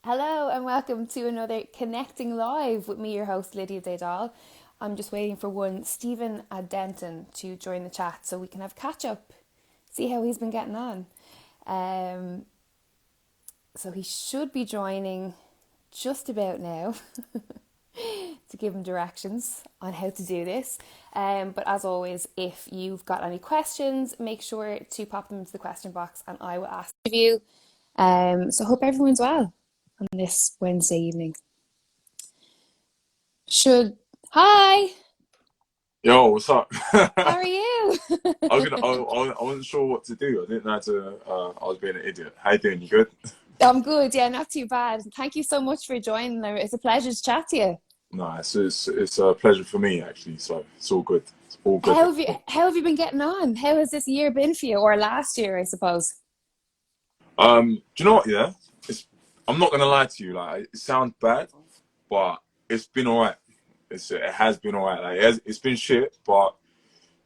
Hello and welcome to another Connecting Live with me, your host Lydia Daydal. I'm just waiting for one Stephen Adentan to join the chat so we can have catch up, see how he's been getting on. Um, so he should be joining just about now to give him directions on how to do this. But as always, if you've got any questions, make sure to pop them into the question box and I will ask you. So hope everyone's well on this Wednesday evening. Hi, Yo, what's up? how are you? I wasn't sure what to do. I didn't know how to. I was being an idiot. How you doing? You good? I'm good, yeah, not too bad. Thank you so much for joining. It's a pleasure to chat to you. No, it's a pleasure for me actually. So it's all good. It's all good. How have you been getting on? How has this year been for you, or last year, I suppose? Do you know what? Yeah, it's. I'm not gonna lie to you. Like it sounds bad, but it's been alright. It has been alright. Like it's been shit, but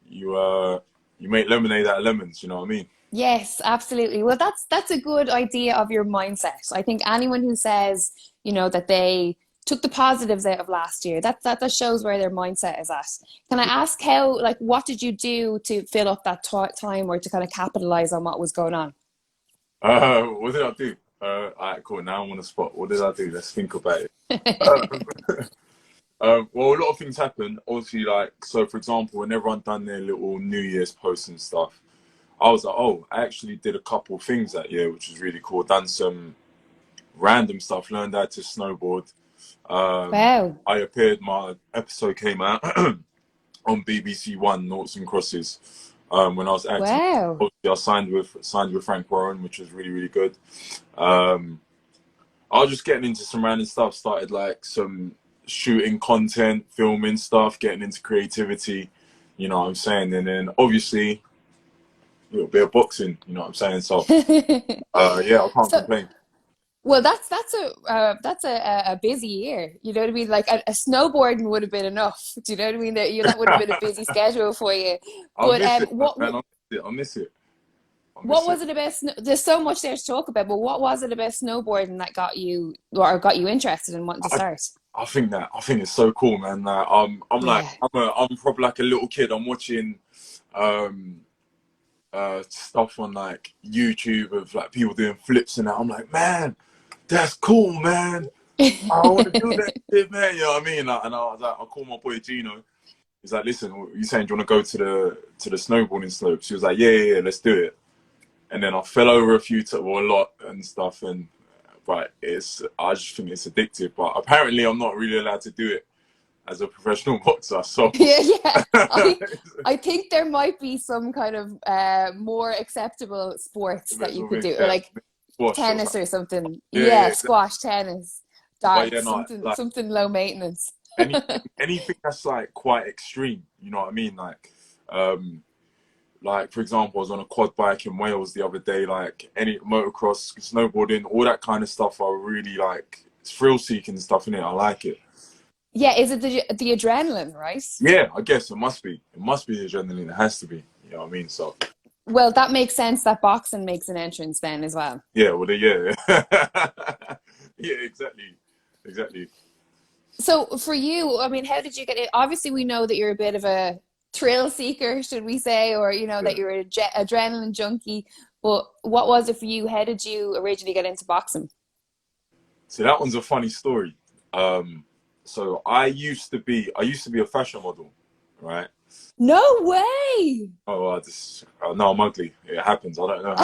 you make lemonade out of lemons. You know what I mean? Yes, absolutely. Well, that's a good idea of your mindset. I think anyone who says, that they took the positives out of last year, that shows where their mindset is at. Can I ask what did you do to fill up that time or to kind of capitalize on what was going on? What did I do? Alright, cool. Now I'm on the spot. What did I do? Let's think about it. Um, well, a lot of things happen. Obviously, like, so for example, when everyone done their little New Year's posts and stuff, I was like, oh, I actually did a couple of things that year, which was really cool. Done some random stuff, learned how to snowboard. Wow. I appeared, my episode came out on BBC One, Noughts and Crosses, when I was acting. Wow. Obviously, I signed with Frank Warren, which was really, really good. Um, I was just getting into some random stuff, started like some shooting content, filming stuff, getting into creativity, you know what I'm saying? And then obviously a little bit of boxing, you know what I'm saying? So yeah, I can't So, complain. well, that's a busy year. You know what I mean? Like a snowboarding would have been enough. Do you know what I mean? That would have been a busy schedule for you. I But miss it, what man. I miss it. I miss it. I what miss it. was it about? There's so much there to talk about. But what was it about snowboarding that got you interested in wanting to I, start? I think it's so cool, man. Like, Yeah. I'm probably like a little kid. I'm watching um stuff on like YouTube of like people doing flips and that. I'm like, man, that's cool, man. I want to do that shit, man. You know what I mean? Like, and I was like, I called my boy Gino. He's like, listen, you saying do you want to go to the snowboarding slopes? He was like, yeah, let's do it. And then I fell over a few times, well, a lot and stuff. And but I just think it's addictive. But apparently, I'm not really allowed to do it as a professional boxer. So Yeah, yeah. I think there might be some kind of more acceptable sports that you could do, yeah, like squash or tennis something. or something. Yeah, yeah, Yeah, exactly. squash, tennis, But yeah, darts, no, something like something low maintenance. anything that's like quite extreme. You know what I mean? Um, like for example, I was on a quad bike in Wales the other day. Like any motocross, snowboarding, all that kind of stuff. I really like. It's thrill seeking stuff in it. I like it. Yeah, is it the adrenaline, right? Yeah, I guess it must be. It must be the adrenaline. It has to be. You know what I mean? So Well, that makes sense that boxing makes an entrance then as well. yeah, well, yeah, yeah, exactly, exactly. So for you, I mean, how did you get it? Obviously, we know that you're a bit of a thrill seeker, should we say, or that Yeah. you're a adrenaline junkie. But what was it for you? How did you originally get into boxing? So that one's a funny story. Um, so I used to be a fashion model, right? No way! Oh, no, I'm ugly. It happens. I don't know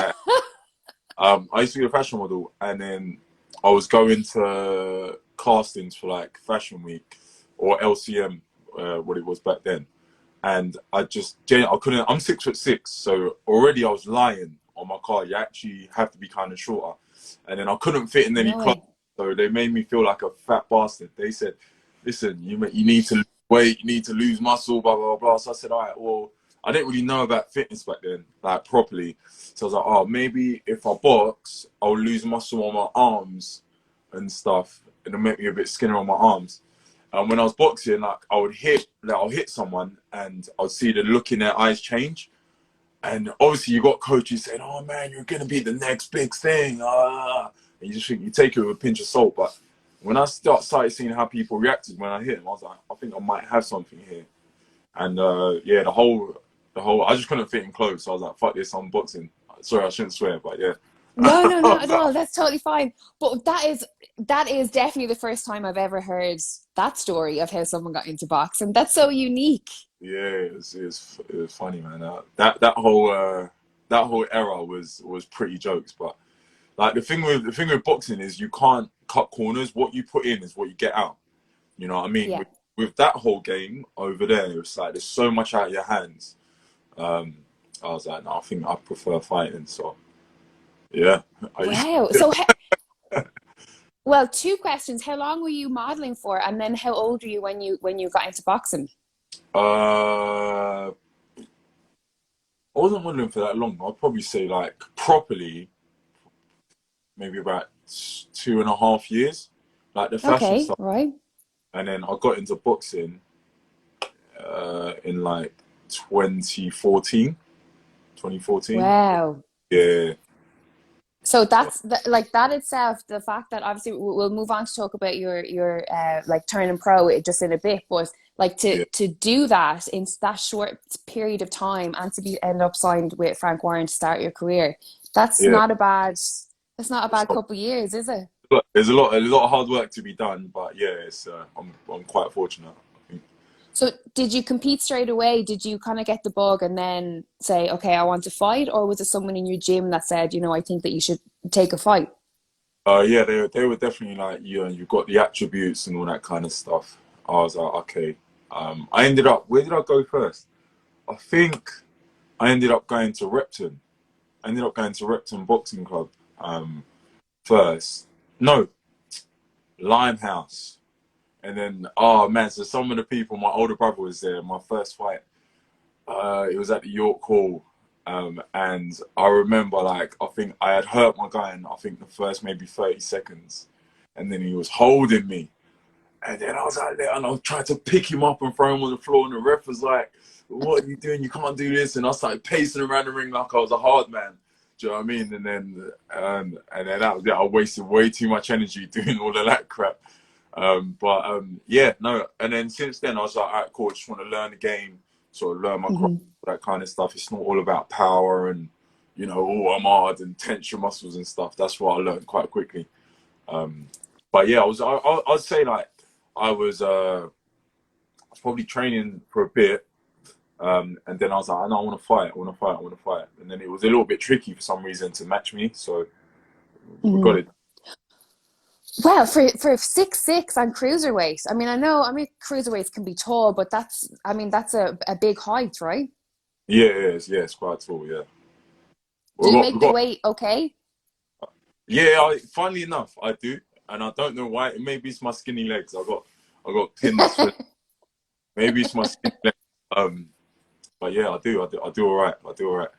how. I used to be a fashion model, and then I was going to castings for like Fashion Week or LCM, what it was back then. And I couldn't. I'm 6'6", so already I was lying on my car. You actually have to be kind of shorter, and then I couldn't fit in any No clothes, way. so they made me feel like a fat bastard. They said, "Listen, you need to lose weight, you need to lose muscle, blah blah blah." So I said, "All right, well." I didn't really know about fitness back then, like properly. So I was like, oh, maybe if I box, I'll lose muscle on my arms and stuff, and it'll make me a bit skinnier on my arms. And when I was boxing, like I'll hit someone, and I'll see the look in their eyes change. And obviously, you got coaches saying, "Oh man, you're gonna be the next big thing." and you just think you take it with a pinch of salt. But when I started seeing how people reacted when I hit him, I was like, I think I might have something here. And yeah, the whole, I just couldn't fit in clothes. So I was like, fuck this, I'm boxing. Sorry, I shouldn't swear, but yeah. No, no, I not was at like, all. That's totally fine. But that is definitely the first time I've ever heard that story of how someone got into boxing. That's so unique. yeah, it was funny, man. That whole era was pretty jokes. But like the thing with boxing is you can't cut corners. What you put in is what you get out. You know what I mean? Yeah. With that whole game over there, it's like there's so much out of your hands. Um, I was like, no, I think I prefer fighting. So yeah, Wow. So, well, two questions. How long were you modeling for, and then how old were you when you got into boxing? I wasn't modeling for that long. I'd probably say like properly maybe about 2.5 years, like the fashion Okay, stuff, right. and then I got into boxing in like 2014. 2014. Wow. Yeah, So that's like that itself. The fact that obviously we'll move on to talk about your like turning pro just in a bit, but like yeah, to do that in that short period of time and to be end up signed with Frank Warren to start your career, that's yeah. not a bad that's not a It's bad not, couple of years, is it? there's a lot of hard work to be done, but yeah, it's I'm quite fortunate, I think. So did you compete straight away? Did you kind of get the bug and then say, okay, I want to fight, or was it someone in your gym that said, I think that you should take a fight? Yeah, they were definitely like, you've got the attributes and all that kind of stuff. I was like, okay. I ended up, where did I go first? I think I ended up going to Repton. I ended up going to Repton Boxing Club first. No, Limehouse. And then, oh man, so some of the people, my older brother was there, my first fight. It was at the York Hall. And I remember, like, I think I had hurt my guy in, I think, the first maybe 30 seconds. And then he was holding me. And then I was like, and I was trying to pick him up and throw him on the floor. And the ref was like, what are you doing? You can't do this. And I started pacing around the ring like I was a hard man. Do you know what I mean? And then that was it. I wasted way too much energy doing all of that crap. Yeah, no. And then since then, I was like, all right, cool. I just want to learn the game, sort of learn my craft, Hmm. that kind of stuff. It's not all about power and, oh, I'm hard and tense your muscles and stuff. That's what I learned quite quickly. But yeah, I'd say like I was probably training for a bit. And then I was like, no, I want to fight. I want to fight. I want to fight. And then it was a little bit tricky for some reason to match me. So we got Hmm. it. Well, for 6'6" on cruiserweight, I mean cruiserweights can be tall, but that's a big height, right? Yeah, it's quite tall. Yeah. Do We you got, we make the got, weight okay? yeah, funnily enough, I do. And I don't know why. Maybe it's my skinny legs. I got pins for, maybe it's my skinny legs. But yeah, I do all right. I do all right.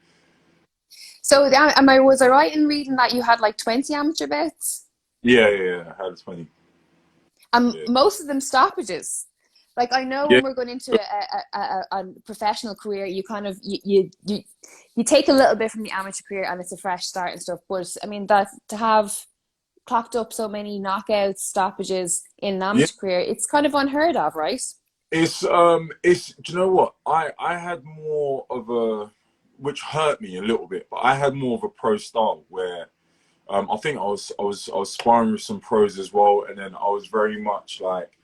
So was I right in reading that you had like 20 amateur bouts? Yeah. I had 20. Yeah. Most of them stoppages. Like I know Yeah. when we're going into a professional career, you kind of you take a little bit from the amateur career and it's a fresh start and stuff. But I mean that to have clocked up so many knockouts, stoppages in an Yeah. amateur career, it's kind of unheard of, right? Do you know what? I had more of a, which hurt me a little bit, but I had more of a pro style where I think I was sparring with some pros as well, and then I was very much like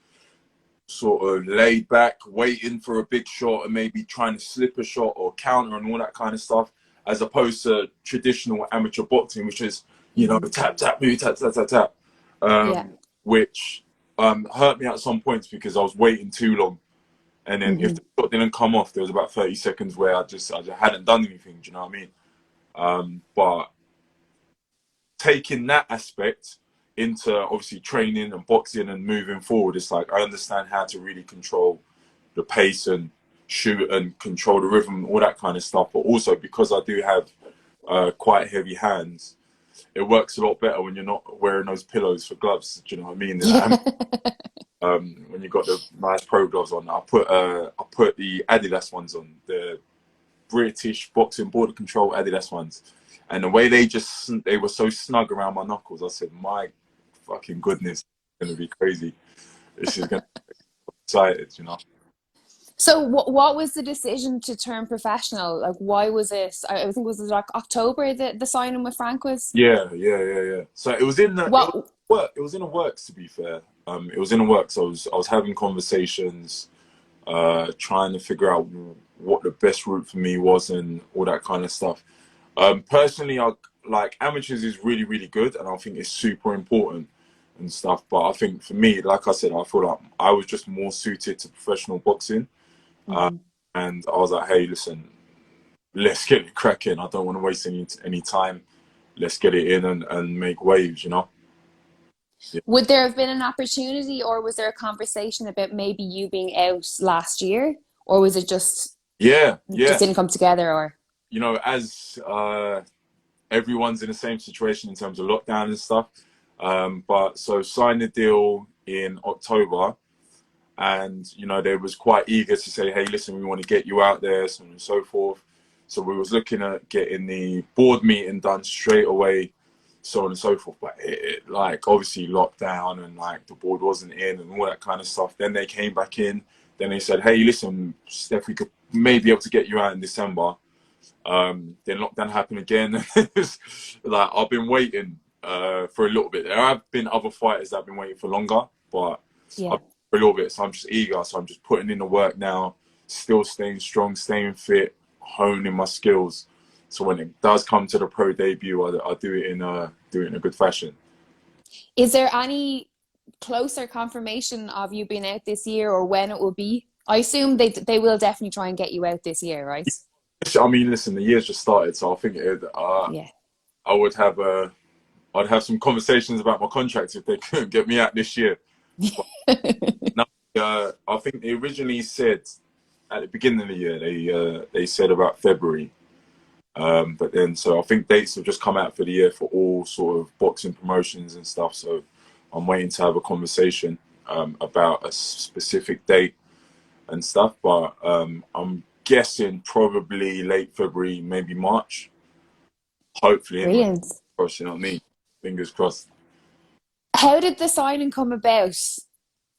sort of laid back, waiting for a big shot and maybe trying to slip a shot or counter and all that kind of stuff, as opposed to traditional amateur boxing, which is, Hmm. tap, tap, move, tap, tap, tap, tap, Yeah. which hurt me at some points because I was waiting too long. And then if Hmm. the shot didn't come off, there was about 30 seconds where I just hadn't done anything. Do you know what I mean? But taking that aspect into obviously training and boxing and moving forward, it's like I understand how to really control the pace and shoot and control the rhythm, all that kind of stuff. But also because I do have quite heavy hands, it works a lot better when you're not wearing those pillows for gloves. Do you know what I mean? Yeah. When you got the nice pro gloves on, I put the Adidas ones on, the British Boxing Border Control Adidas ones, And the way they were so snug around my knuckles, I said, my fucking goodness, it's going to be crazy. This is going to be excited, you know? So what was the decision to turn professional? Like, why was it? I think it was like October that the signing with Frank was. Yeah. So it was in What? it was in the works, to be fair. It was in the works. I was having conversations, trying to figure out what the best route for me was and all that kind of stuff. Personally, I like amateurs is really, really good, and I think it's super important and stuff. But I think for me, like I said, I feel like I was just more suited to professional boxing. Mhm. And I was like, hey, listen, let's get it cracking. I don't want to waste any time. Let's get it in and make waves, you know? Yeah. Would there have been an opportunity, or was there a conversation about maybe you being out last year, or was it just Yeah. didn't come together? Or You know, as everyone's in the same situation in terms of lockdown and stuff. But so signed the deal in October, and you know they was quite eager to say, hey, listen, we want to get you out there, so on and so forth. So we was looking at getting the board meeting done straight away, so on and so forth. But it like obviously lockdown and like the board wasn't in and all that kind of stuff. Then they came back in. Then they said, hey, listen, Steph, we could maybe be able to get you out in December. Then lockdown happened again. Like I've been waiting for a little bit. There have been other fighters that have been waiting for longer, but yeah. I've for a little bit. So I'm just eager. So I'm just putting in the work now, still staying strong, staying fit, honing my skills. So when it does come to the pro debut, I do it in a good fashion. Is there any closer confirmation of you being out this year, or when it will be? I assume they will definitely try and get you out this year, right? I mean, listen, the year's just started, so I think Yeah. I would have I'd have some conversations about my contract if they couldn't get me out this year. But now, I think they originally said at the beginning of the year they said about February, but then so I think dates have just come out for the year for all sort of boxing promotions and stuff. So I'm waiting to have a conversation about a specific date and stuff. But I'm guessing probably late February, maybe March. Hopefully, anyway. Brilliant. Cross, you know what I mean? Fingers crossed. How did the signing come about?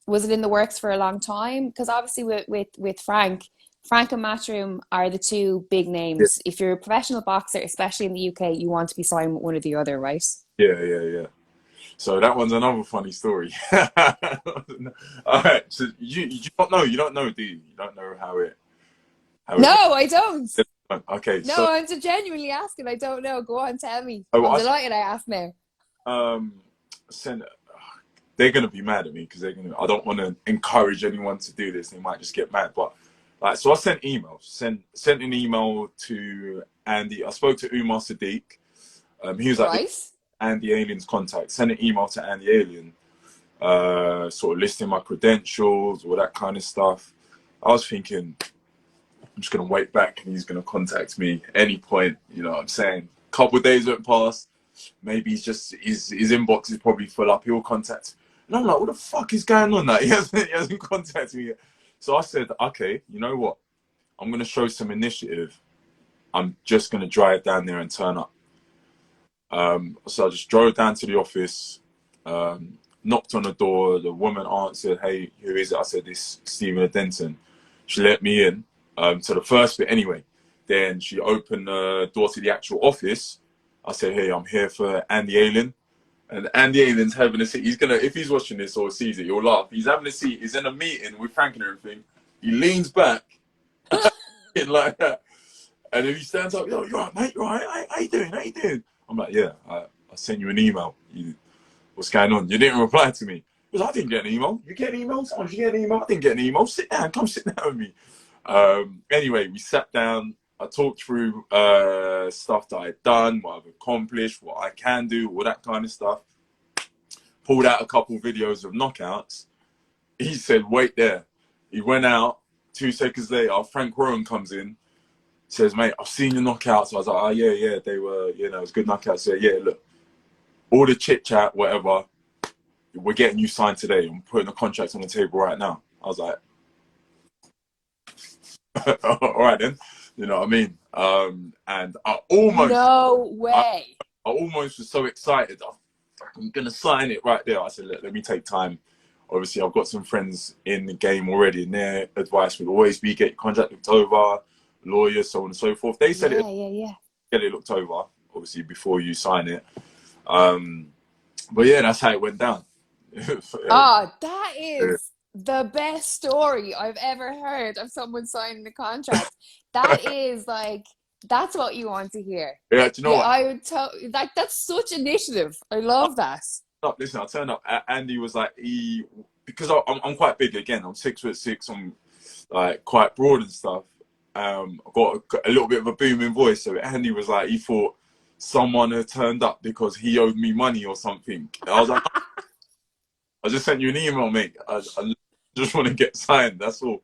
Was it in the works for a long time? Because obviously with Frank and Matchroom are the two big Yeah, names. If you're a professional boxer, especially in the UK, you want to be signed with one or the other, right? yeah. So that one's another funny story. All right. So you don't know, do you? You don't know how it No, I don't. went. Okay. No, So I'm just genuinely asking. I don't know. Go on, tell me. oh, I'm delighted I asked now. um sent. They're gonna be mad at me because I don't want to encourage anyone to do this. They might just get mad. But like, so I sent emails. Sent an email to Andy. I spoke to Umar Sadiq. He was like, Right? Andy Alien's contact. Sent an email to Andy Alien, sort of listing my credentials, all that kind of stuff. I was thinking, I'm just gonna wait back and he's gonna contact me any point. You know what I'm saying? Couple of days went past. Maybe he's just his inbox is probably full up. He'll contact. And I'm like, what the fuck is going on? That he hasn't contacted me yet. So I said, okay, you know what? I'm gonna show some initiative. I'm just gonna drive down there and turn up. So I just drove down to the office, knocked on the door. The woman answered, hey, who is it? I said, this Stephen Adentan. She let me in to the first bit anyway. Then she opened the door to the actual office. I said, hey, I'm here for Andy Alien. And Andy Alien's having a seat. He's gonna, if he's watching this or sees it, he'll laugh. He's having a seat. He's in a meeting with Frank and everything. He leans back like that. And then he stands up, yo, you're right, mate, you're right. How you doing? How you doing? I'm like, yeah, I sent you an email. What's going on? You didn't reply to me. Because I didn't get an email. You get an email? Sometimes you get an email. I didn't get an email. Sit down. Come sit down with me. Anyway, we sat down. I talked through stuff that I'd done, what I've accomplished, what I can do, all that kind of stuff. Pulled out a couple videos of knockouts. He said, wait there. He went out. 2 seconds later, Frank Rowan comes in. Says, mate, I've seen your knockouts. I was like, oh, yeah, they were, you know, it was good knockouts. So, yeah, look, all the chit chat, whatever, we're getting you signed today. I'm putting the contract on the table right now. I was like, all right then. You know what I mean? And No I, way. I almost was so excited. I'm gonna sign it right there. I said, let me take time. Obviously, I've got some friends in the game already, and their advice would always be get your contract looked over, lawyers, so on and so forth. They said it, Yeah, yeah, yeah. get it looked over, obviously before you sign it. Um, but yeah, that's how it went down. Oh, that is the best story I've ever heard of someone signing a contract. That is like, that's what you want to hear. Yeah, do you know Yeah, what? I would tell like that's such initiative. I love that. Listen, I turned up. Andy was like, because I'm quite big again. I'm 6'6". I'm like quite broad and stuff. I've got a little bit of a booming voice. So Andy was like, he thought someone had turned up because he owed me money or something. And I was like, I just sent you an email, mate. I just want to get signed. That's all.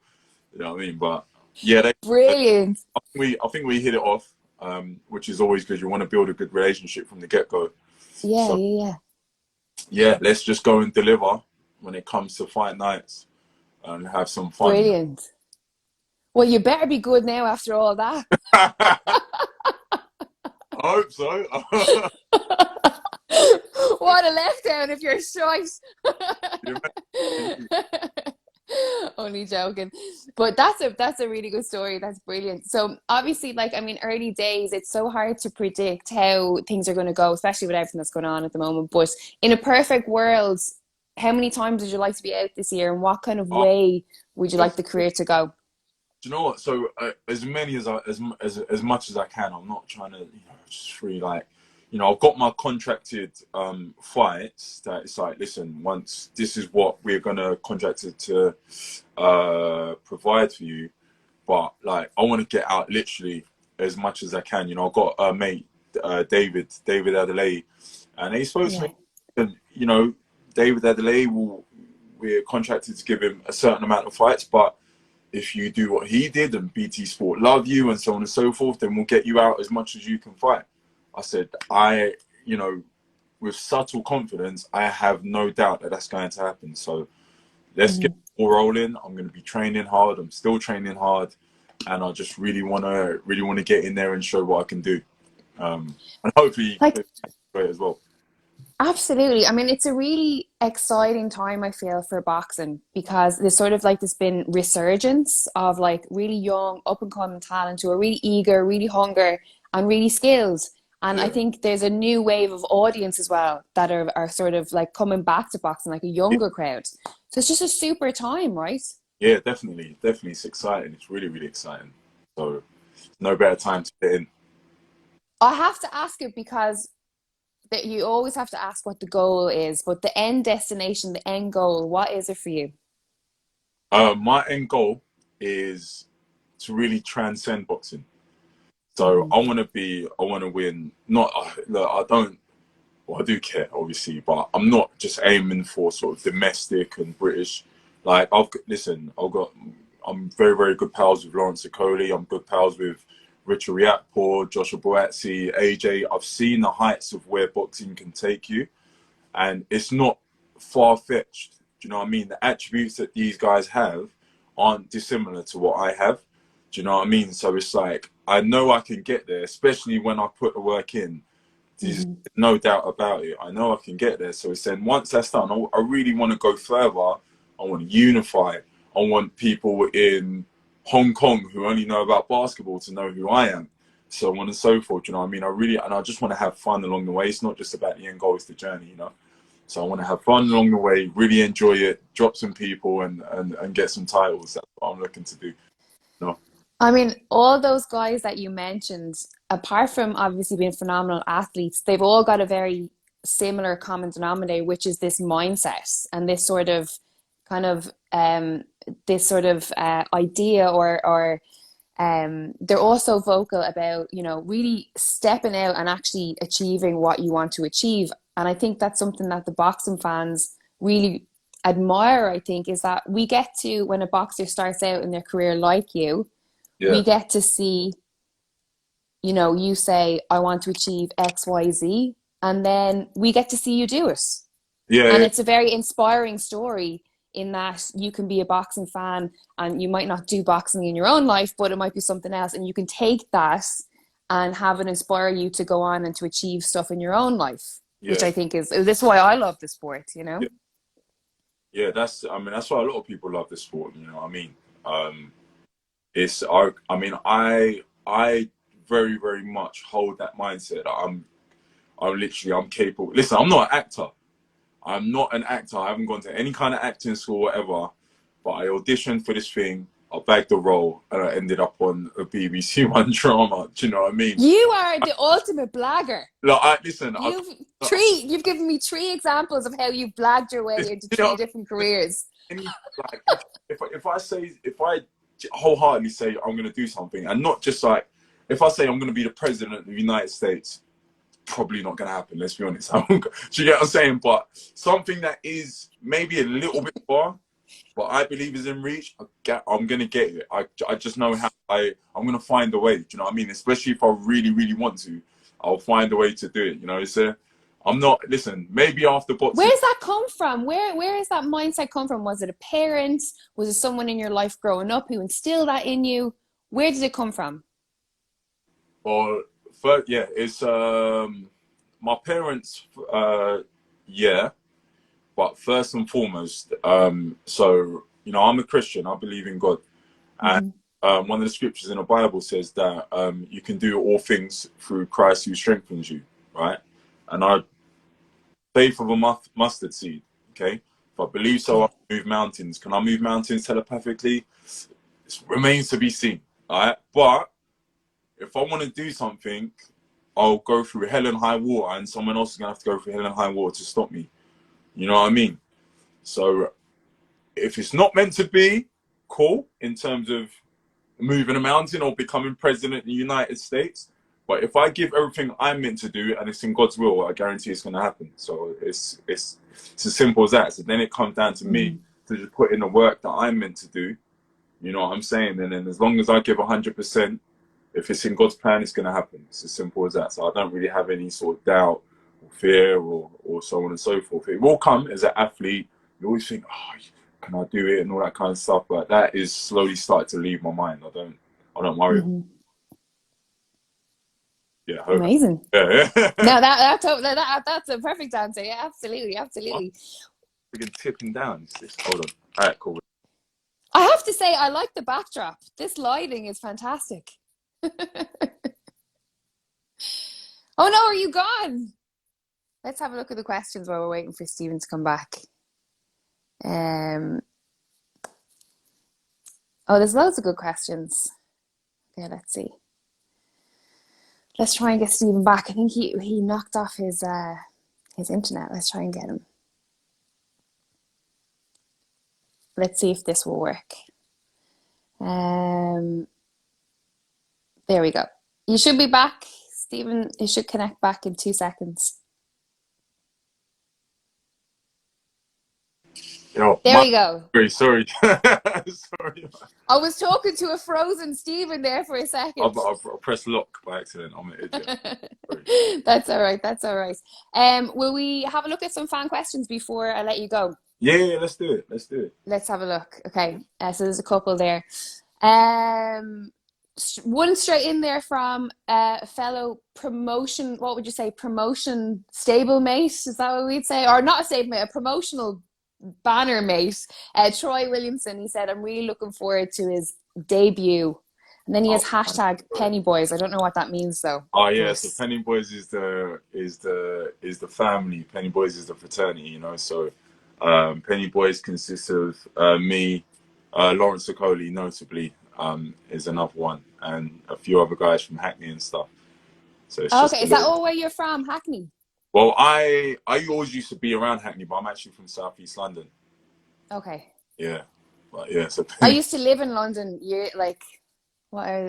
You know what I mean? But yeah, Brilliant. I think we hit it off, which is always good. You want to build a good relationship from the get go. Yeah, So yeah, yeah. yeah, let's just go and deliver when it comes to fight nights and have some fun. Brilliant. Well, you better be good now after all that. I hope so. What a letdown if you're shite. You Only joking. But that's a really good story. That's brilliant. So obviously, like I mean, early days, it's so hard to predict how things are going to go, especially with everything that's going on at the moment. But in a perfect world, how many times would you like to be out this year, and what kind of oh, way would you like the career to go? do you know what? So as many as much as I can, I'm not trying to just free like I've got my contracted fights that it's like, listen, once this is what we're gonna contract to provide for you, but like I want to get out literally as much as I can. I've got a mate, David Adelaide, and he spoke to Yeah. me, and David Adelaide we're contracted to give him a certain amount of fights, but if you do what he did and BT Sport love you and so on and so forth, then we'll get you out as much as you can fight. I said, with subtle confidence, I have no doubt that that's going to happen. So let's get Mhm. all rolling. I'm going to be training hard. I'm still training hard, and I just really want to get in there and show what I can do. And hopefully Like, great as well. absolutely. I mean, it's a really exciting time, I feel, for boxing because there's sort of like this been resurgence of like really young, up and coming talent who are really eager, really hunger, and really skilled. And I Yeah, think there's a new wave of audience as well that are sort of like coming back to boxing, like a yeah, younger crowd. So it's just a super time, right? yeah, definitely. It's exciting. It's really, really exciting. So no better time to get in. I have to ask it because that you always have to ask what the goal is, but the end destination, the end goal, what is it for you? My end goal is to really transcend boxing. So Hmm. I want to win. Not, look, I don't, well, I do care, obviously, but I'm not just aiming for sort of domestic and British. Like, I'm very, very good pals with Lawrence Okoli. I'm good pals with Richard Riakporhe, Joshua Boatsi, AJ. I've seen the heights of where boxing can take you, and it's not far-fetched. Do you know what I mean? The attributes that these guys have aren't dissimilar to what I have. Do you know what I mean? So it's like, I know I can get there, especially when I put the work in. There's Hmm. no doubt about it. I know I can get there. So it's then once that's done, I really want to go further. I want to unify. I want people in Hong Kong who only know about basketball to know who I am. So on and so forth. You know what I mean? I just want to have fun along the way. It's not just about the end goal, it's the journey. So I want to have fun along the way, really enjoy it, drop some people and get some titles. That's what I'm looking to do. I mean, all those guys that you mentioned, apart from obviously being phenomenal athletes, they've all got a very similar common denominator, which is this mindset and this sort of kind of idea or they're also vocal about, really stepping out and actually achieving what you want to achieve. And I think that's something that the boxing fans really admire, I think, is that we get to, when a boxer starts out in their career like you, Yeah. we get to see, you say, I want to achieve XYZ, and then we get to see you do it. Yeah, And yeah, it's a very inspiring story in that you can be a boxing fan and you might not do boxing in your own life, but it might be something else. And you can take that and have it inspire you to go on and to achieve stuff in your own life, which Yeah. I think this why I love the sport, you know? Yeah, that's why a lot of people love this sport, you know what I mean? I very, very much hold that mindset that I'm capable. Listen, I'm not an actor. I'm not an actor. I haven't gone to any kind of acting school, whatever. But I auditioned for this thing. I bagged the role, and I ended up on a BBC One drama. Do you know what I mean? You are the ultimate blagger. Listen. You've given me 3 examples of how you've blagged your way into 3 different careers. Like, if I wholeheartedly say I'm going to do something, and not just like if I say I'm going to be the president of the United States, probably not going to happen. Let's be honest. Do you get what I'm saying? But something that is maybe a little bit far, but I believe is in reach. I'm going to get it. I just know how I'm going to find a way. Do you know what I mean? Especially if I really, really want to, I'll find a way to do it. You know, I'm not. Listen, maybe after boxing. Where's that come from? Where has that mindset come from? Was it a parent? Was it someone in your life growing up who instilled that in you? Where did it come from? Well, first, yeah, it's my parents. Yeah, but first and foremost, so you know, I'm a Christian. I believe in God, and one of the scriptures in the Bible says that you can do all things through Christ who strengthens you, right? And I faith of a mustard seed. Okay, if I believe so, I can move mountains. Can I move mountains telepathically? It remains to be seen. All right, but if I want to do something, I'll go through hell and high water, and someone else is gonna have to go through hell and high water to stop me. You know what I mean? So if it's not meant to be, cool, in terms of moving a mountain or becoming president of the United States. But if I give everything I'm meant to do and it's in God's will, I guarantee it's gonna happen. So it's as simple as that. So then it comes down to me to just put in the work that I'm meant to do. You know what I'm saying? And then as long as I give 100%, if it's in God's plan, it's going to happen. It's as simple as that. So I don't really have any sort of doubt or fear or so on and so forth. It will come as an athlete. You always think, oh, can I do it and all that kind of stuff. But that is slowly starting to leave my mind. I don't worry. Yeah. Amazing. Yeah. No, that's a perfect answer. Yeah, absolutely. We can tip him down. Hold on. All right, cool. I have to say, I like the backdrop. This lighting is fantastic. Oh no, are you gone? Let's have a look at the questions while we're waiting for Stephen to come back. Oh, there's loads of good questions. Okay, let's see. Let's try and get Stephen back. I think he knocked off his internet. Let's try and get him. Let's see if this will work. There we go. You should be back, Stephen. You should connect back in 2 seconds. There we go. Sorry. Sorry. I was talking to a frozen Stephen there for a second. I pressed lock by accident. I'm an idiot. That's all right. Will we have a look at some fan questions before I let you go? Yeah, let's do it. Let's have a look. Okay, so there's a couple there. One straight in there from a fellow promotion, what would you say, promotion stablemate? Is that what we'd say? Or not a stablemate, a promotional banner mate. Troy Williamson, he said, I'm really looking forward to his debut. And then he has hashtag Penny Boys. I don't know what that means though. Oh yeah, so Penny Boys is the family. Penny Boys is the fraternity, you know. So Penny Boys consists of me, Lawrence Sokoli, notably, is another one, and a few other guys from Hackney and stuff. So it's okay, is that all where you're from, Hackney? Well, I always used to be around Hackney, but I'm actually from South East London. Okay. Yeah, but yeah. So I used to live in London.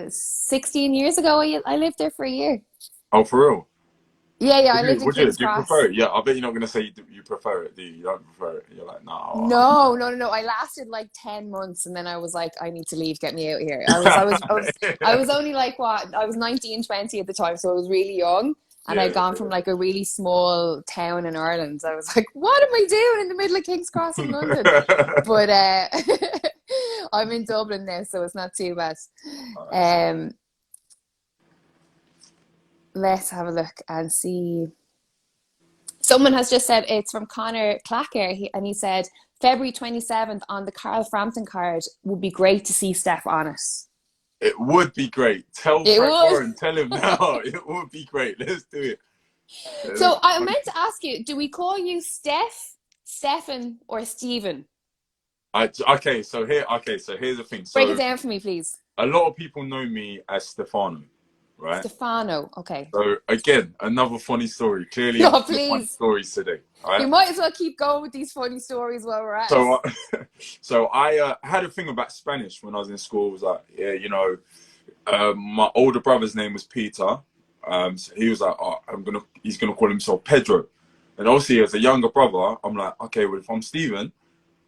16 years ago. I lived there for a year. Oh, for real? Yeah. I lived in King's Cross. Do you prefer it? Yeah, I bet you're not going to say you prefer it, do you? You don't prefer it. You're like, no. No. I lasted like 10 months and then I was like, I need to leave. Get me out here. I was only like, I was 19, 20 at the time, so I was really young. And I'd gone from like a really small town in Ireland. I was like, what am I doing in the middle of King's Cross in London? But I'm in Dublin now, so it's not too bad. Let's have a look and see. Someone has just said it's from Connor Clacker, and he said February 27th on the Carl Frampton card would be great to see Steph on it. It would be great. Tell Frank Warren, tell him now. It would be great. Let's do it. So I meant to ask you, do we call you Steph, Stephen, or Stephen? Okay, so here's the thing. So, break it down for me, please. A lot of people know me as Stefano, right? Stefano, okay. So again, another funny story. Clearly, funny stories today. Right? We might as well keep going with these funny stories while we're at it. So I had a thing about Spanish when I was in school. It was like, yeah, you know, my older brother's name was Peter. So he was like, oh, he's gonna call himself Pedro. And obviously, as a younger brother, I'm like, okay, well, if I'm Stephen,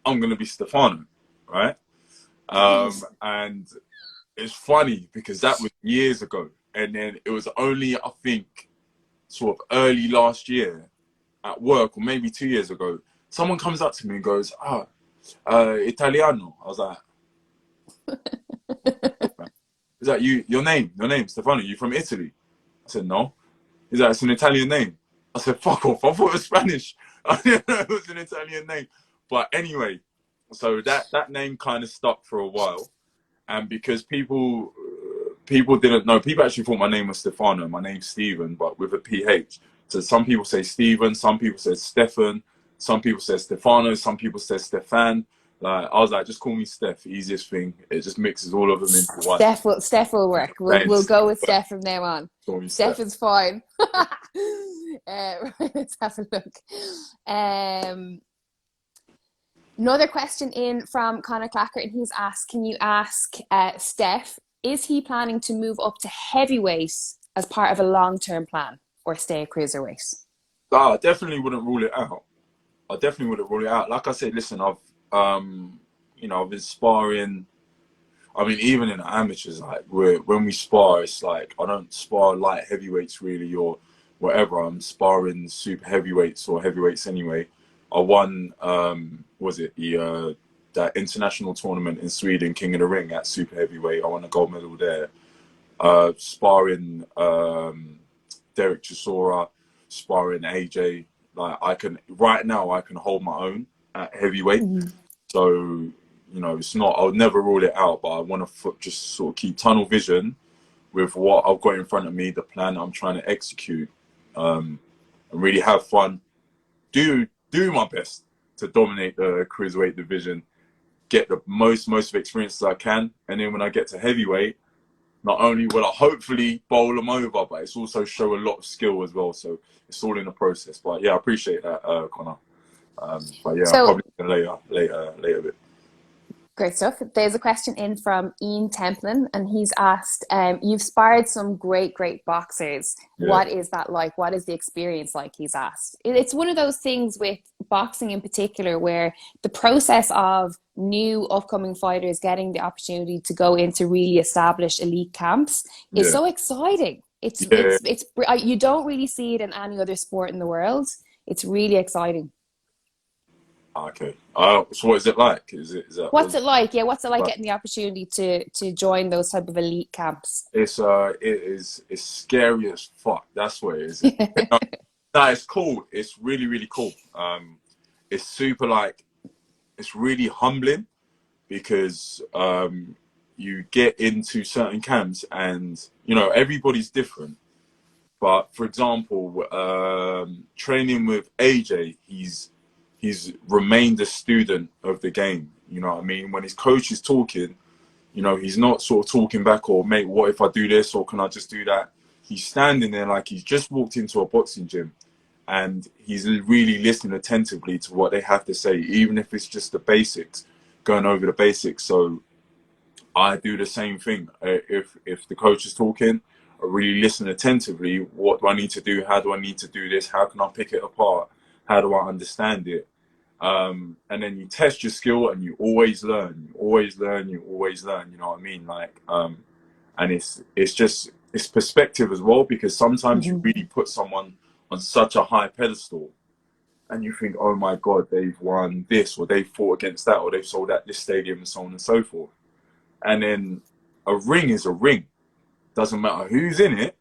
I'm gonna be Stefano, right? And it's funny because that was years ago, and then it was only, I think, sort of early last year at work, or maybe 2 years ago, someone comes up to me and goes, Italiano. I was like, is that your name, Stefano? You from Italy? I said, no. He's like, it's an Italian name. I said, fuck off. I thought it was Spanish. I didn't know it was an Italian name. But anyway, so that name kind of stuck for a while. And because people didn't know, people actually thought my name was Stefano. My name's Stephen, but with a PH. So some people say Stephen, some people say Stefan, some people say Stefano, some people say Stefan. Like, I was like, just call me Steph, easiest thing. It just mixes all of them into one. Steph will work. We'll go with Steph from now on. Steph is fine. Let's have a look. Another question in from Connor Clacker, and he's asked, can you ask Steph, is he planning to move up to heavyweight as part of a long-term plan, or stay a cruiserweight? I definitely wouldn't rule it out. Like I said, listen, I've been sparring. I mean, even in amateurs, like when we spar, it's like I don't spar light heavyweights really, or whatever. I'm sparring super heavyweights or heavyweights anyway. I won, that international tournament in Sweden, King of the Ring at super heavyweight. I won a gold medal there. Sparring Derek Chisora, sparring AJ. Like I can hold my own at heavyweight. Mm-hmm. So, you know, it's not, I'll never rule it out, but I want to just sort of keep tunnel vision with what I've got in front of me, the plan I'm trying to execute, and really have fun. Do my best to dominate the cruiserweight division, get the most of experience as I can, and then when I get to heavyweight, not only will I hopefully bowl them over, but it's also show a lot of skill as well. So it's all in the process. But yeah, I appreciate that, Connor. But yeah, so, probably later a bit. Great stuff. There's a question in from Ian Templin, and he's asked, you've sparred some great boxers. Yeah. What is that like? What is the experience like? He's asked. It's one of those things with boxing in particular where the process of new upcoming fighters getting the opportunity to go into really established elite camps is so exciting. It's you don't really see it in any other sport in the world. It's really exciting. Okay. So what is it like? What's it like? Yeah, what's it like getting the opportunity to join those type of elite camps? It's scary as fuck. That's what it is. No, it's cool. It's really cool. It's super it's really humbling because you get into certain camps and you know everybody's different. But for example, training with AJ, he's remained a student of the game. You know what I mean? When his coach is talking, you know, he's not sort of talking back or, mate, what if I do this or can I just do that? He's standing there like he's just walked into a boxing gym and he's really listening attentively to what they have to say, even if it's just the basics, going over the basics. So I do the same thing. If the coach is talking, I really listen attentively. What do I need to do? How do I need to do this? How can I pick it apart? How do I understand it? And then you test your skill and you always learn. You know what I mean? And it's it's perspective as well, because sometimes you really put someone on such a high pedestal and you think, oh my God, they've won this, or they've fought against that, or they've sold out this stadium, and so on and so forth. And then a ring is a ring. Doesn't matter who's in it,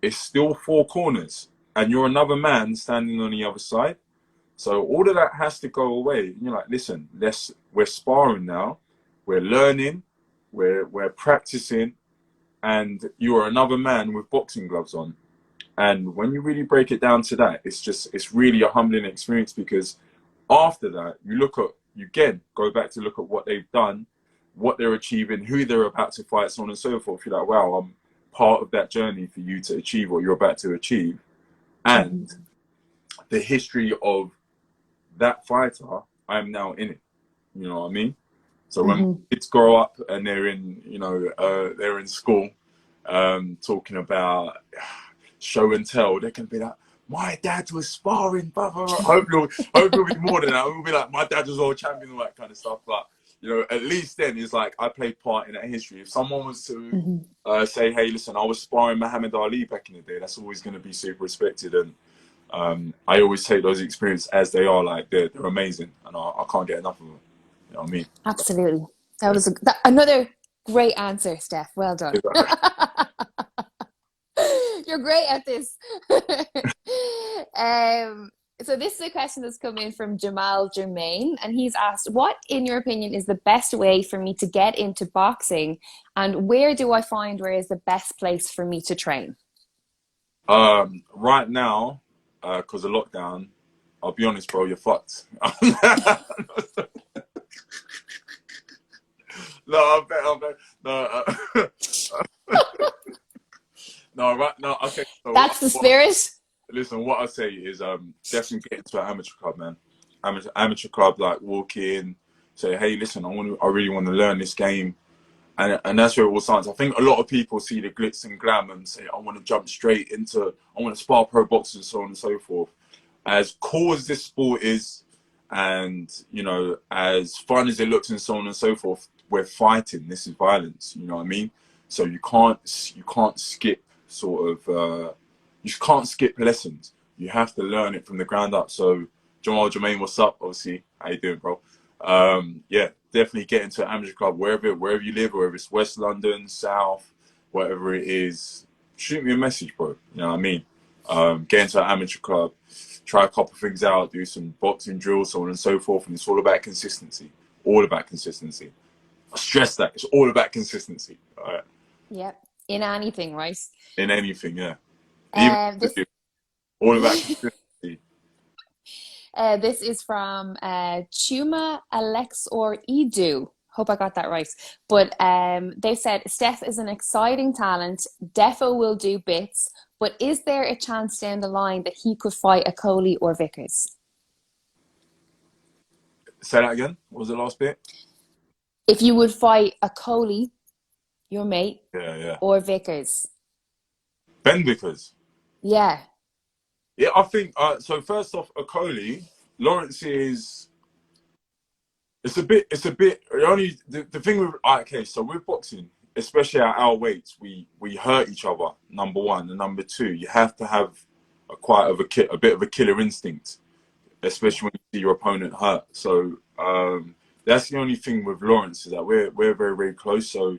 it's still four corners. And you're another man standing on the other side. So all of that has to go away. And you're like, listen, we're sparring now, we're learning, we're practicing, and you are another man with boxing gloves on. And when you really break it down to that, it's really a humbling experience, because after that, you again go back to look at what they've done, what they're achieving, who they're about to fight, so on and so forth. You're like, wow, I'm part of that journey for you to achieve what you're about to achieve. And the history of that fighter, I'm now in it. You know what I mean? So when kids grow up and they're in, they're in school, talking about show and tell, they can be like, my dad was sparring, blah, blah, blah. Hopefully it'll be more than that. We'll be like, my dad was world champion, all that kind of stuff. But, at least then it's like I played part in that history. If someone was to say, hey, listen, I was sparring Muhammad Ali back in the day, that's always going to be super respected. And I always take those experiences as they are. Like, they're amazing. And I can't get enough of them. You know what I mean? Absolutely. That was another great answer, Steph. Well done. You're great at this. So this is a question that's come in from Jamal Germain, and he's asked, what, in your opinion, is the best way for me to get into boxing, and where do I find where is the best place for me to train? Right now, because of lockdown, I'll be honest, bro, you're fucked. No, I bet. No, right now, okay. So that's the spirit. Listen, what I say is definitely get into an amateur club, man. Amateur club, like walk in, say, hey, listen, I really want to learn this game. And that's where it all starts. I think a lot of people see the glitz and glam and say, I want to jump straight into, I want to spar pro boxers and so on and so forth. As cool as this sport is, and, as fun as it looks and so on and so forth, we're fighting. This is violence, you know what I mean? So you can't skip you can't skip lessons. You have to learn it from the ground up. So Jamal Jermaine, what's up? Obviously, how you doing, bro? Yeah, definitely get into an amateur club wherever you live, whether it's West London, South, whatever it is. Shoot me a message, bro. You know what I mean? Get into an amateur club, try a couple of things out, do some boxing drills, so on and so forth. And it's all about consistency. All about consistency. I stress that it's all about consistency. All right. Yep. In anything, right? In anything, yeah. Even all about consistency. This is from Chuma Alex or Edu. Hope I got that right. But they said, Steph is an exciting talent. Defo will do bits. But is there a chance down the line that he could fight a Coley or Vickers? Say that again. What was the last bit? If you would fight a Coley, your mate, or Vickers? Ben Vickers. Yeah. Yeah, I think so. First off, a Coley, Lawrence is. It's a bit. Only the thing with okay. So with boxing, especially at our weights, we hurt each other. Number one, and number two, you have to have a bit of a killer instinct, especially when you see your opponent hurt. So that's the only thing with Lawrence, is that we're very, very close. So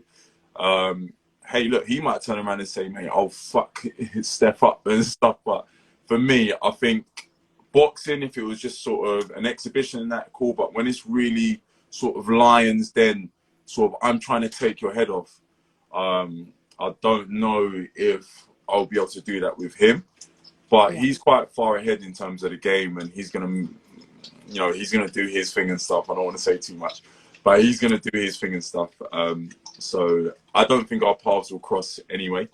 hey, look, he might turn around and say, mate, oh fuck, step up and stuff. But for me, I think boxing, if it was just sort of an exhibition and that, cool. But when it's really sort of lions, then sort of I'm trying to take your head off. I don't know if I'll be able to do that with him. But he's quite far ahead in terms of the game, and he's gonna do his thing and stuff. I don't want to say too much, but he's gonna do his thing and stuff. So I don't think our paths will cross anyway.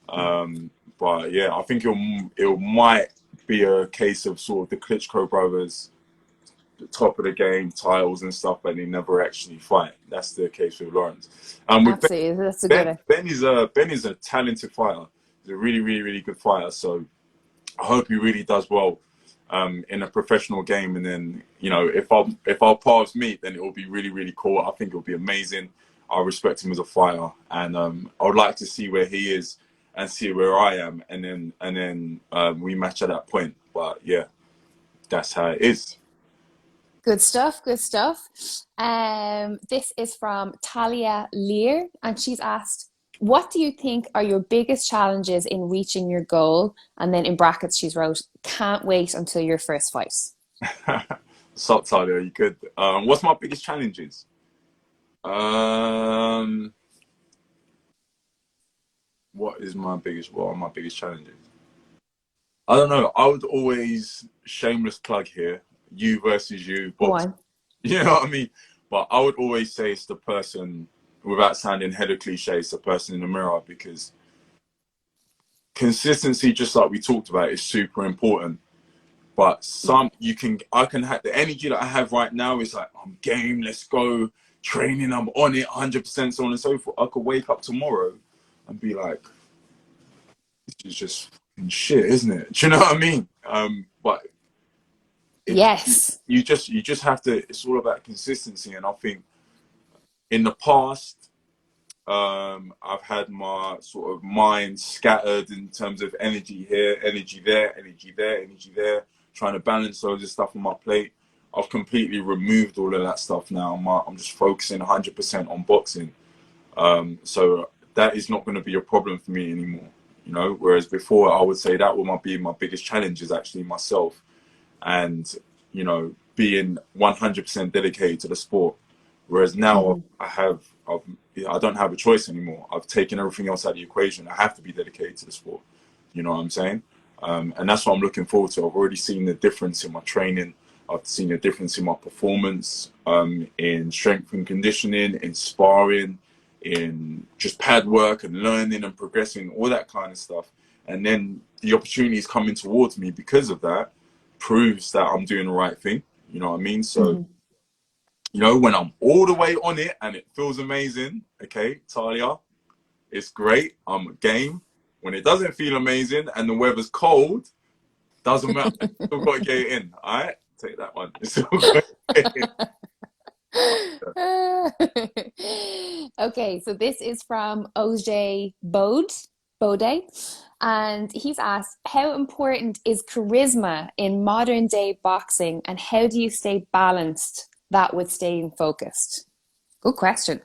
But yeah, I think it might be a case of sort of the Klitschko brothers, the top of the game, titles and stuff, but they never actually fight. That's the case with Lawrence. With absolutely, that's a good. Ben is a talented fighter. He's a really, really, really good fighter. So I hope he really does well in a professional game. And then, if our paths meet, then it will be really, really cool. I think it will be amazing. I respect him as a fighter, and I would like to see where he is and see where I am, and then we match at that point. But yeah, that's how it is. Good stuff, good stuff. This is from Talia Lear, and she's asked, what do you think are your biggest challenges in reaching your goal? And then in brackets, she's wrote, can't wait until your first fight. Sup, Tyler, you good? What's my biggest challenges? Um, what are my biggest challenges? I don't know. I would always, shameless plug here, you versus you, Go box. on. You know what I mean? But I would always say it's the person, without sounding hella cliche, it's the person in the mirror, because consistency, just like we talked about, is super important. But I can have the energy that I have right now is like, I'm game, let's go, training, I'm on it, 100%, so on and so forth. I could wake up tomorrow and be like, this is just fucking shit, isn't it? Do you know what I mean? But Yes. you just have to, it's all about consistency. And I think in the past, I've had my sort of mind scattered in terms of energy here, energy there, energy there, energy there, trying to balance loads of stuff on my plate. I've completely removed all of that stuff now. I'm just focusing 100% on boxing. So that is not going to be a problem for me anymore, you know. Whereas before, I would say that would be my biggest challenge, is actually myself, and you know, being 100% dedicated to the sport. Whereas now I don't have a choice anymore. I've taken everything else out of the equation. I have to be dedicated to the sport. You know what I'm saying? And that's what I'm looking forward to. I've already seen the difference in my training. I've seen a difference in my performance, in strength and conditioning, in sparring, in just pad work and learning and progressing, all that kind of stuff. And then the opportunities coming towards me because of that proves that I'm doing the right thing. You know what I mean? So, you know, when I'm all the way on it and it feels amazing, okay, Talia, it's great. I'm game. When it doesn't feel amazing and the weather's cold, doesn't matter. Still got to get it in. All right, take that one. It's still got to get it Okay, so this is from Bode, and he's asked, how important is charisma in modern day boxing, and how do you stay balanced that with staying focused? Good question.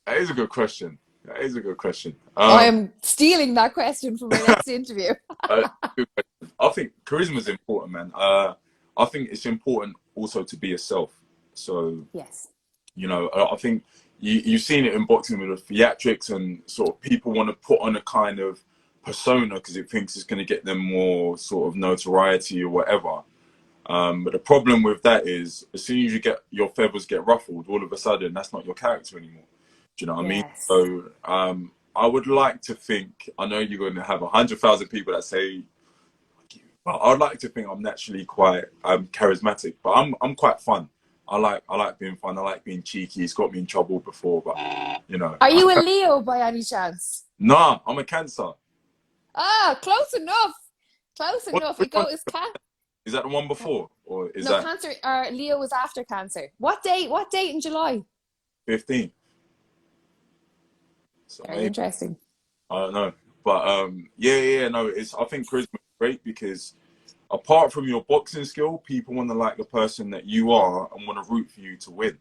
That is a good question. That is a good question. I am stealing that question for my next interview. Good question. I think charisma is important, man. I think it's important also to be yourself. So, Yes. you know, I think you've seen it in boxing with the theatrics, and sort of people want to put on a kind of persona because it thinks it's going to get them more sort of notoriety or whatever. But the problem with that is, as soon as you get your feathers get ruffled, all of a sudden that's not your character anymore. Do you know what I mean? Yes. So I would like to think, I know you're going to have 100,000 people that say, but I'd like to think I'm naturally quite charismatic, but I'm quite fun. I like being fun. I like being cheeky. It's got me in trouble before, but you know. Are you a Leo by any chance? Nah, I'm a Cancer. Ah, close enough. Close enough. Which It one goes cat. is that? The one before, or is No, that Cancer or Leo was after Cancer. What date? What date in July? 15? So Very maybe interesting. I don't know, but yeah, no. It's I think charisma is great because apart from your boxing skill, people want to like the person that you are and want to root for you to win.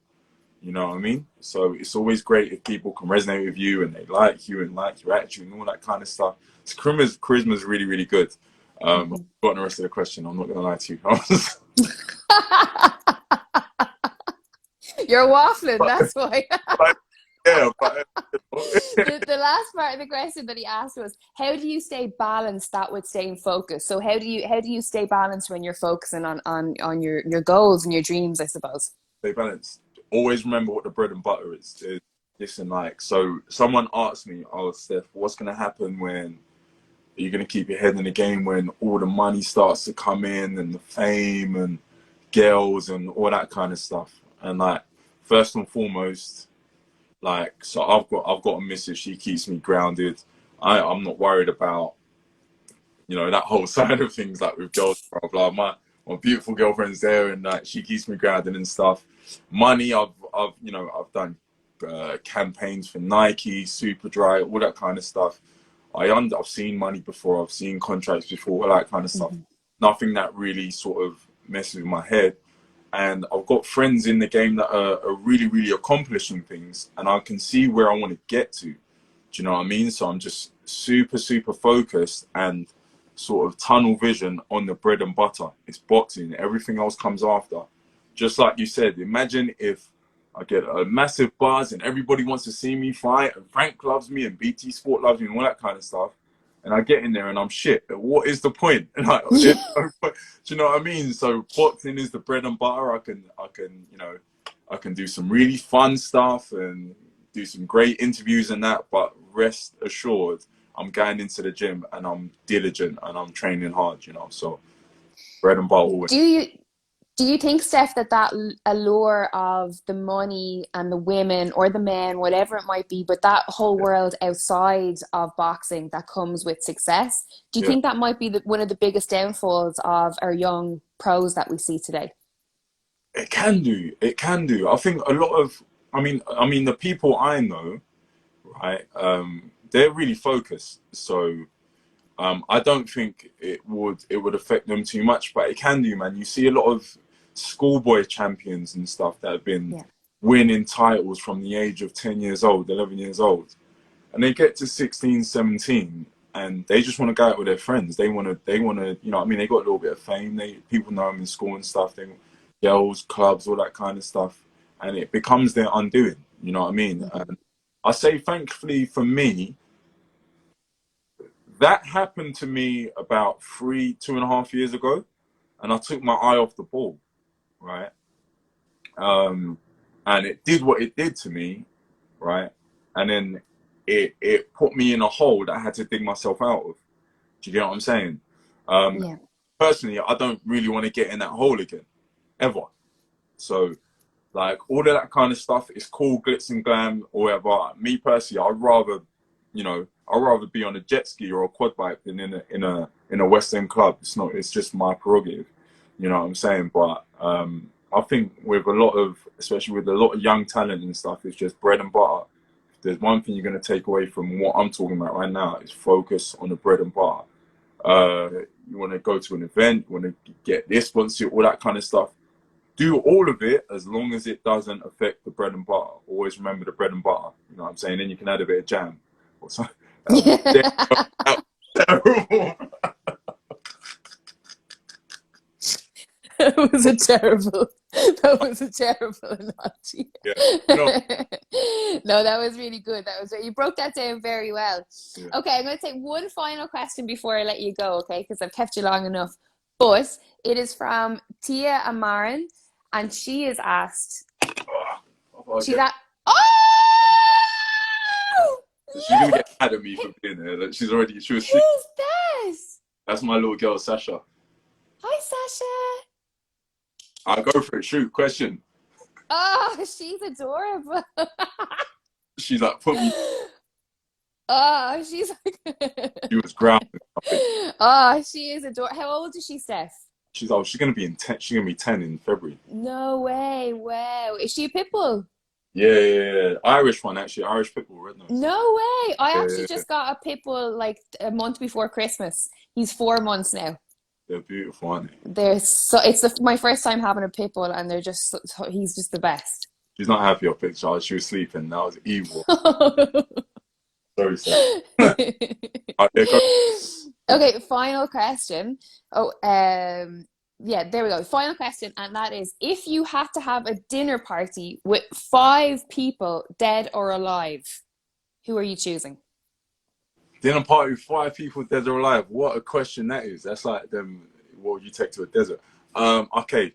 You know what I mean? So it's always great if people can resonate with you and they like you and like your attitude and all that kind of stuff. So charisma is really, really good. I've forgotten the rest of the question. I'm not going to lie to you. You're waffling, that's why. Yeah, but The last part of the question that he asked was, how do you stay balanced that with staying focused? So how do you stay balanced when you're focusing on your goals and your dreams, I suppose? stay balanced. Always remember what the bread and butter is. Listen, like, so someone asked me, oh, Steph, what's going to happen when you're going to keep your head in the game when all the money starts to come in and the fame and girls and all that kind of stuff? And like, first and foremost, like, so I've got a missus. She keeps me grounded. I'm not worried about, you know, that whole side of things, like with girls, blah, blah. My beautiful girlfriend's there, and like she keeps me grounded and stuff. Money, I've done campaigns for Nike, Superdry, all that kind of stuff. I've seen money before, I've seen contracts before, all that kind of stuff. Nothing that really sort of messes with my head. And I've got friends in the game that are really, really accomplishing things, and I can see where I want to get to. Do you know what I mean? So I'm just super, super focused and sort of tunnel vision on the bread and butter. It's boxing. Everything else comes after. Just like you said, imagine if I get a massive buzz and everybody wants to see me fight, and Frank loves me and BT Sport loves me and all that kind of stuff. And I get in there and I'm shit. What is the point? Like, there's no point. Do you know what I mean? So boxing is the bread and butter. I can, you know, I can do some really fun stuff and do some great interviews and that. But rest assured, I'm going into the gym and I'm diligent and I'm training hard. You know, so bread and butter always. Do you think, Steph, that allure of the money and the women or the men, whatever it might be, but that whole world outside of boxing that comes with success, do you think that might be one of the biggest downfalls of our young pros that we see today? It can do. It can do. I think a lot of, I mean, the people I know, right? They're really focused. So I don't think it would affect them too much, but it can do, man. You see a lot of schoolboy champions and stuff that have been winning titles from the age of 10 years old, 11 years old, and they get to 16, 17, and they just want to go out with their friends. They want to, you know what I mean? They got a little bit of fame. People know them in school and stuff. They girls, clubs, all that kind of stuff, and it becomes their undoing. You know what I mean? And I say, thankfully for me, that happened to me about 2.5 years ago, and I took my eye off the ball, right? And it did what it did to me, right? And then it put me in a hole that I had to dig myself out of. Do you get what I'm saying? Personally, I don't really want to get in that hole again, ever. So, like, all of that kind of stuff is cool, glitz and glam, or whatever. Me personally, I'd rather be on a jet ski or a quad bike than in a West End club. It's just my prerogative. You know what I'm saying? But I think with especially with a lot of young talent and stuff, it's just bread and butter. If there's one thing you're going to take away from what I'm talking about right now, is focus on the bread and butter. You want to go to an event, you want to get this sponsorship, all that kind of stuff. Do all of it as long as it doesn't affect the bread and butter. Always remember the bread and butter. You know what I'm saying? Then you can add a bit of jam or something. That was a terrible analogy. No, that was really good. You broke that down very well. Okay, I'm going to take one final question before I let you go, okay? Because I've kept you long enough. But it is from Tia Amaran, and she is asked. She's at. Oh! She's gonna get mad at me for being there. Like, she was. Who's that? That's my little girl, Sasha. Hi, Sasha. I'll go for it. Shoot, question. Oh, she's adorable. She's like, put me. Oh, she's like. She was grounded. Oh, she is adorable. How old is she, Steph? She's gonna be 10. She's gonna be 10 in February. No way! Wow, is she a pit bull? Yeah. Irish one, actually. Irish pit bull, red nose. No way! I actually just got a pit bull like a month before Christmas. He's 4 months now. They're beautiful, aren't they? It's my first time having a pit bull, and he's just the best. She's not happy up it, Charles. She was sleeping. That was evil. Sorry, sir. Okay, final question. Yeah, there we go. Final question, and that is: if you had to have a dinner party with 5 people, dead or alive, who are you choosing? Dinner party with 5 people, dead or alive. What a question that is. That's like them. What you take to a desert. Okay.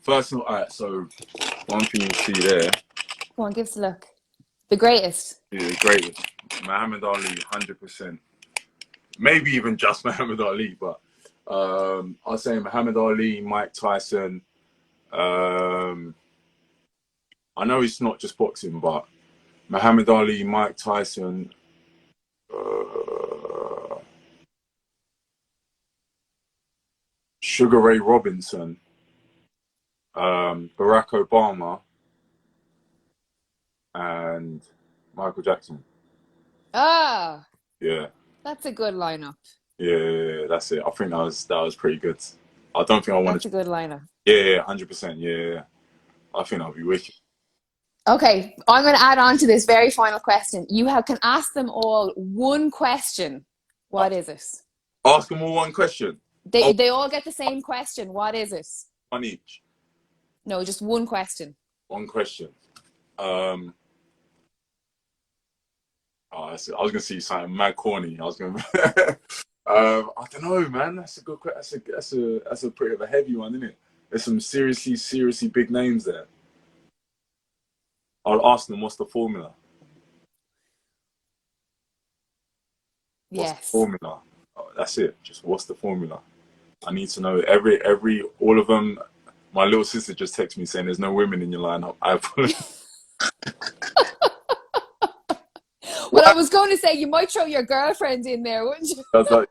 First, all right. So one thing you see there. Go on, give us a look. The greatest. Yeah, the greatest. Muhammad Ali, 100%. Maybe even just Muhammad Ali, but I'll say Muhammad Ali, Mike Tyson. I know it's not just boxing, but Muhammad Ali, Mike Tyson. Sugar Ray Robinson, Barack Obama, and Michael Jackson. Ah. Yeah. That's a good lineup. Yeah, that's it. I think that was pretty good. I don't think I want That's to. a good lineup. Yeah, 100%. Yeah, I think I'll be wicked. Okay, I'm going to add on to this very final question. Can ask them all one question. Uh, What is it? Ask them all one question. Oh, They all get the same question. What is it? one each. No, just one question. One question. Um, I was gonna see something mad corny. I was gonna. I don't know, man. That's a good. That's a pretty of a heavy one, isn't it? There's some seriously big names there. I'll ask them what's the formula. What's the Yes. formula? Oh, that's it. Just what's the formula? I need to know all of them. My little sister just texted me saying there's no women in your lineup. I apologize. Well, I What? was going to say you might throw your girlfriend in there, wouldn't you? I was like,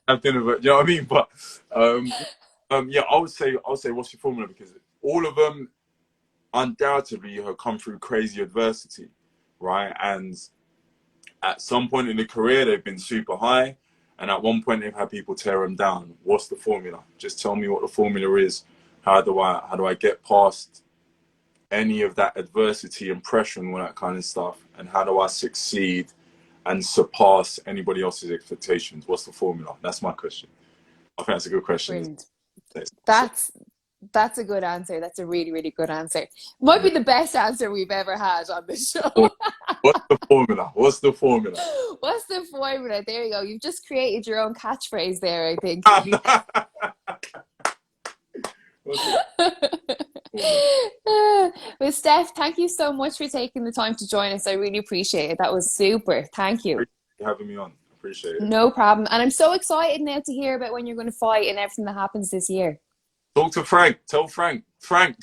have dinner, but you know what I mean. But yeah, I would say what's your formula, because all of them undoubtedly have come through crazy adversity, right? And at some point in the career, they've been super high, and at one point they've had people tear them down. What's the formula? Just tell me what the formula is. How do I get past any of that adversity and pressure and all that kind of stuff? And how do I succeed and surpass anybody else's expectations? What's the formula? That's my question. I think that's a good question. Brilliant. That's a good answer. That's a really, really good answer. Might be the best answer we've ever had on the show. What's the formula? What's the formula? What's the formula? There you go. You've just created your own catchphrase there, I think. Well, Steph, thank you so much for taking the time to join us. I really appreciate it. That was super. Thank you. Appreciate you having me on. Appreciate it. No problem. And I'm so excited now to hear about when you're going to fight and everything that happens this year. Talk to Frank. Tell Frank. Frank.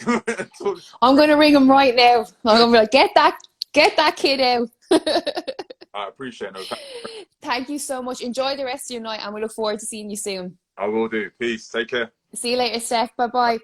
I'm going to ring him right now. I'm going to be like, get that kid out. I appreciate it. Thank you so much. Enjoy the rest of your night, and we look forward to seeing you soon. I will do. Peace. Take care. See you later, Steph. Bye-bye.